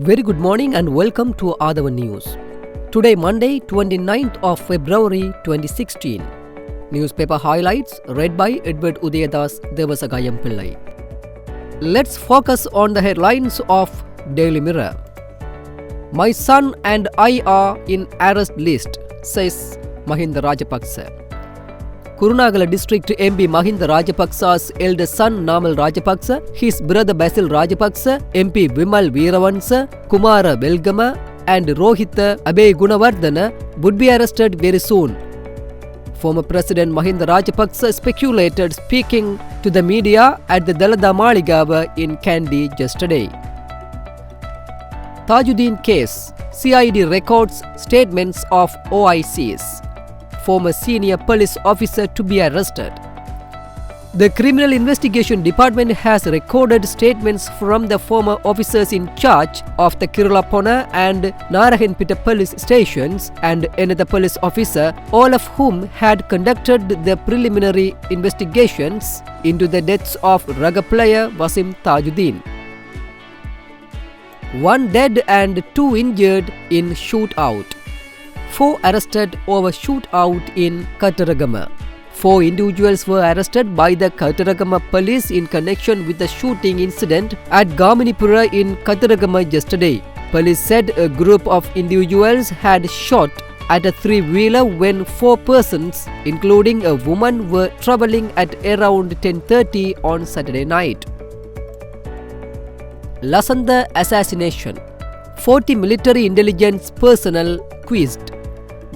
Very good morning and welcome to Athavan News. Today Monday 29th of February 2016. Newspaper highlights read by Edward Udayadas Devasagayam Pillai. Let's focus on the headlines of Daily Mirror. My son and I are in arrest list, says Mahinda Rajapaksa. Kurunagala district MP Mahinda Rajapaksa's eldest son Namal Rajapaksa, his brother Basil Rajapaksa, MP Vimal Veeravansa, Kumara Velgama and Rohitha Abey Gunawardena would be arrested very soon. Former President Mahinda Rajapaksa speculated speaking to the media at the Dalada Maligawa in Kandy yesterday. Tajuddin case. CID records statements of OICs. Former senior police officer to be arrested. The Criminal Investigation Department has recorded statements from the former officers in charge of the Kirulapona and Narayanpeta police stations and another police officer, all of whom had conducted the preliminary investigations into the deaths of raga player Wasim Tajuddin. 1 dead and 2 injured in shootout. 4 arrested over shootout in Kattaragama. 4 individuals were arrested by the Kattaragama police in connection with the shooting incident at Gaminipura in Kattaragama yesterday. Police said a group of individuals had shot at a 3-wheeler when 4 persons, including a woman, were travelling at around 10:30 on Saturday night. Lasanda assassination. 40 military intelligence personnel quizzed.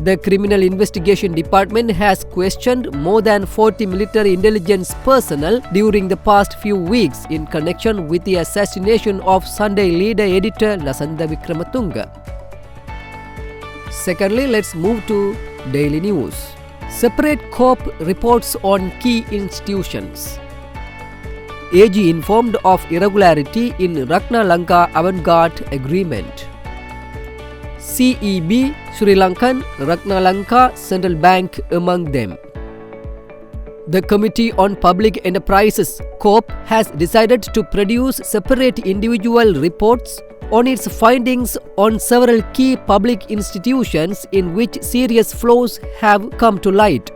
The Criminal Investigation Department has questioned more than 40 military intelligence personnel during the past few weeks in connection with the assassination of Sunday leader editor Lasanda Wickrematunge. Secondly, let's move to Daily News. Separate COP reports on key institutions. AG informed of irregularity in Ratnalanka Avantgarde agreement. CEB, Sri Lankan, Ratnalanka Central Bank among them. The Committee on Public Enterprises (COP) has decided to produce separate individual reports on its findings on several key public institutions in which serious flaws have come to light.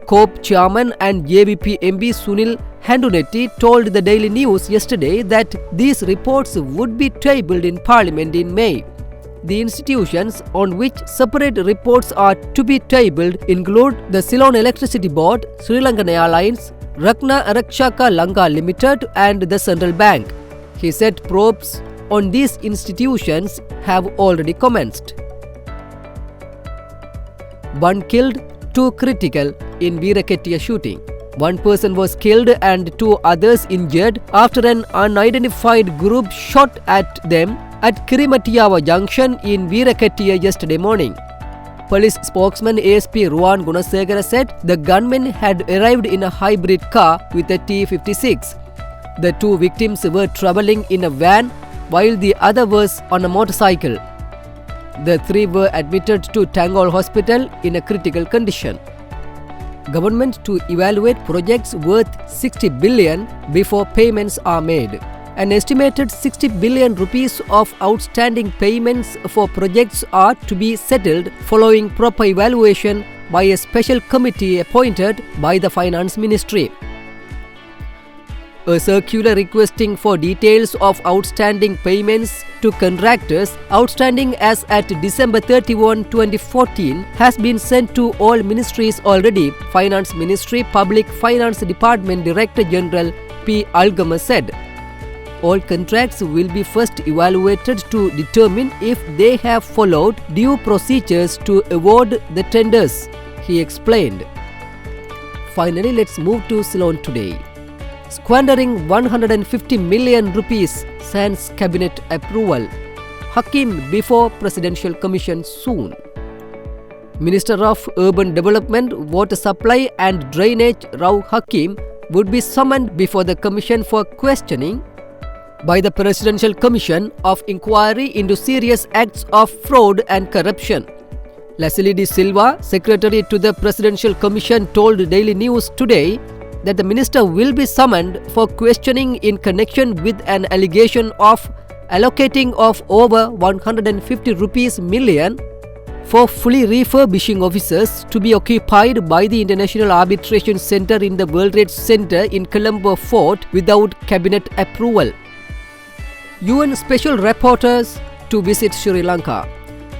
COP chairman and JVP MP Sunil Handunetti told the Daily News yesterday that these reports would be tabled in Parliament in May. The institutions on which separate reports are to be tabled include the Ceylon Electricity Board, Sri Lankan Airlines, Ratna Arakshaka Lanka Limited and the Central Bank. He said probes on these institutions have already commenced. 1 killed, 2 critical in Veerakettiya shooting. 1 person was killed and 2 others injured after an unidentified group shot at them at Kirimatiyawa Junction in Veerakettiya yesterday morning. Police spokesman ASP Ruwan Gunasegara said the gunmen had arrived in a hybrid car with a T-56. The 2 victims were travelling in a van while the other was on a motorcycle. The 3 were admitted to Tangol Hospital in a critical condition. Government to evaluate projects worth 60 billion before payments are made. An estimated 60 billion rupees of outstanding payments for projects are to be settled following proper evaluation by a special committee appointed by the Finance Ministry. A circular requesting for details of outstanding payments to contractors outstanding as at December 31, 2014 has been sent to all ministries already, Finance Ministry Public Finance Department Director General P. Algama said. All contracts will be first evaluated to determine if they have followed due procedures to award the tenders, he explained. Finally, let's move to Ceylon today. Squandering 150 million rupees sans cabinet approval. Hakim before Presidential Commission soon. Minister of Urban Development, Water Supply and Drainage Rao Hakim would be summoned before the Commission for questioning by the Presidential Commission of Inquiry into Serious Acts of Fraud and Corruption. Leslie De Silva, Secretary to the Presidential Commission, told Daily News today that the minister will be summoned for questioning in connection with an allegation of allocating of over 150 rupees million for fully refurbishing offices to be occupied by the International Arbitration Centre in the World Trade Center in Colombo Fort without cabinet approval. UN Special Rapporteurs to visit Sri Lanka.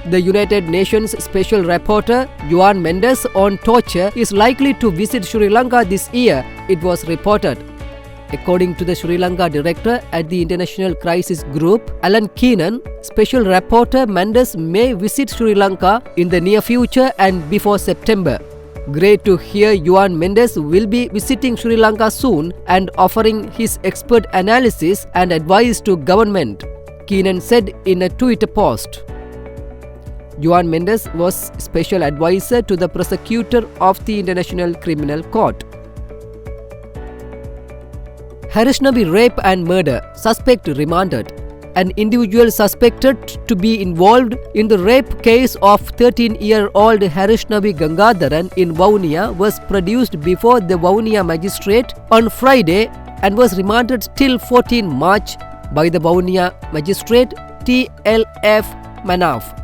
The United Nations Special Rapporteur Juan Mendes on torture is likely to visit Sri Lanka this year, it was reported. According to the Sri Lanka director at the International Crisis Group, Alan Keenan, Special Rapporteur Mendes may visit Sri Lanka in the near future and before September. Great to hear Juan Mendes will be visiting Sri Lanka soon and offering his expert analysis and advice to government, Keenan said in a Twitter post. Juan Mendes was special advisor to the prosecutor of the International Criminal Court. Harisnavi rape and murder, suspect remanded. An individual suspected to be involved in the rape case of 13-year-old Harisnavi Gangadharan in Vavuniya was produced before the Vavuniya magistrate on Friday and was remanded till 14 March by the Vavuniya magistrate TLF Manaf.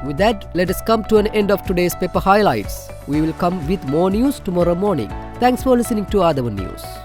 With that, let us come to an end of today's paper highlights. We will come with more news tomorrow morning. Thanks for listening to Athavan News.